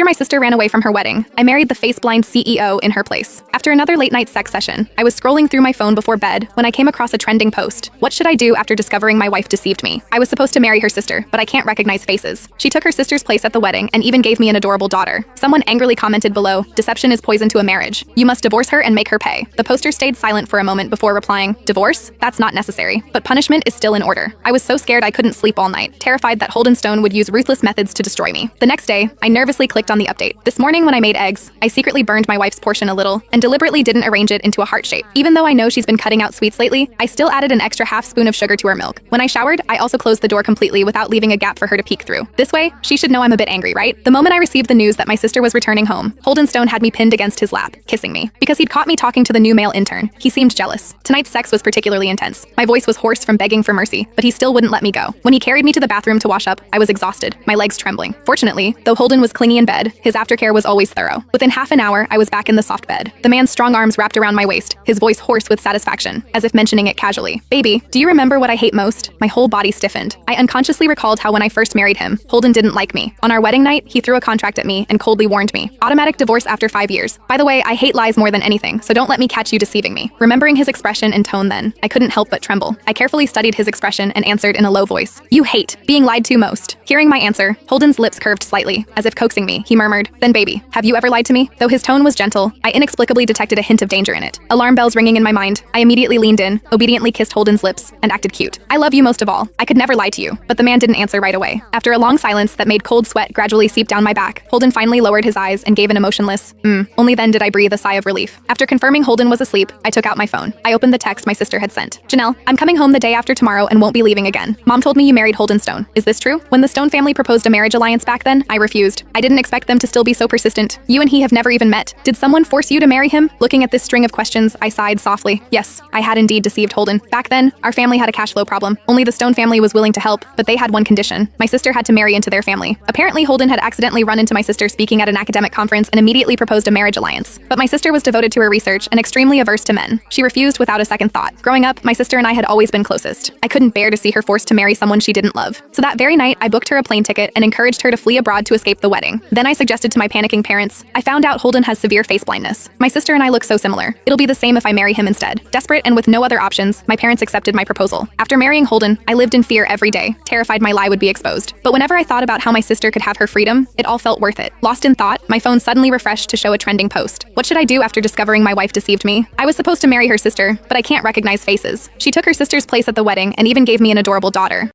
After my sister ran away from her wedding, I married the face-blind CEO in her place. After another late-night sex session, I was scrolling through my phone before bed when I came across a trending post. What should I do after discovering my wife deceived me? I was supposed to marry her sister, but I can't recognize faces. She took her sister's place at the wedding and even gave me an adorable daughter. Someone angrily commented below, "Deception is poison to a marriage. You must divorce her and make her pay." The poster stayed silent for a moment before replying, "Divorce? That's not necessary. But punishment is still in order." I was so scared I couldn't sleep all night, terrified that Holden Stone would use ruthless methods to destroy me. The next day, I nervously clicked on the update. This morning when I made eggs, I secretly burned my wife's portion a little and deliberately didn't arrange it into a heart shape. Even though I know she's been cutting out sweets lately, I still added an extra half spoon of sugar to her milk. When I showered, I also closed the door completely without leaving a gap for her to peek through. This way, she should know I'm a bit angry, right? The moment I received the news that my sister was returning home, Holden Stone had me pinned against his lap, kissing me. Because he'd caught me talking to the new male intern, he seemed jealous. Tonight's sex was particularly intense. My voice was hoarse from begging for mercy, but he still wouldn't let me go. When he carried me to the bathroom to wash up, I was exhausted, my legs trembling. Fortunately, though Holden was clingy in bed, his aftercare was always thorough. Within half an hour, I was back in the soft bed. The man's strong arms wrapped around my waist, his voice hoarse with satisfaction, as if mentioning it casually. "Baby, do you remember what I hate most?" My whole body stiffened. I unconsciously recalled how when I first married him, Holden didn't like me. On our wedding night, he threw a contract at me and coldly warned me. "Automatic divorce after 5 years. By the way, I hate lies more than anything, so don't let me catch you deceiving me." Remembering his expression and tone then, I couldn't help but tremble. I carefully studied his expression and answered in a low voice, "You hate being lied to most." Hearing my answer, Holden's lips curved slightly, as if coaxing me. He murmured, "Then baby, have you ever lied to me?" Though his tone was gentle, I inexplicably detected a hint of danger in it. Alarm bells ringing in my mind, I immediately leaned in, obediently kissed Holden's lips, and acted cute. "I love you most of all. I could never lie to you." But the man didn't answer right away. After a long silence that made cold sweat gradually seep down my back, Holden finally lowered his eyes and gave an emotionless, Only then did I breathe a sigh of relief. After confirming Holden was asleep, I took out my phone. I opened the text my sister had sent. "Janelle, I'm coming home the day after tomorrow and won't be leaving again. Mom told me you married Holden Stone. Is this true?" When the Stone family proposed a marriage alliance back then, I refused. I didn't expect them to still be so persistent. "You and he have never even met. Did someone force you to marry him?" Looking at this string of questions, I sighed softly. Yes, I had indeed deceived Holden. Back then, our family had a cash flow problem. Only the Stone family was willing to help, but they had one condition. My sister had to marry into their family. Apparently, Holden had accidentally run into my sister speaking at an academic conference and immediately proposed a marriage alliance. But my sister was devoted to her research and extremely averse to men. She refused without a second thought. Growing up, my sister and I had always been closest. I couldn't bear to see her forced to marry someone she didn't love. So that very night, I booked her a plane ticket and encouraged her to flee abroad to escape the wedding. Then I suggested to my panicking parents, "I found out Holden has severe face blindness. My sister and I look so similar. It'll be the same if I marry him instead." Desperate and with no other options, my parents accepted my proposal. After marrying Holden, I lived in fear every day, terrified my lie would be exposed. But whenever I thought about how my sister could have her freedom, it all felt worth it. Lost in thought, my phone suddenly refreshed to show a trending post. What should I do after discovering my wife deceived me? I was supposed to marry her sister, but I can't recognize faces. She took her sister's place at the wedding and even gave me an adorable daughter.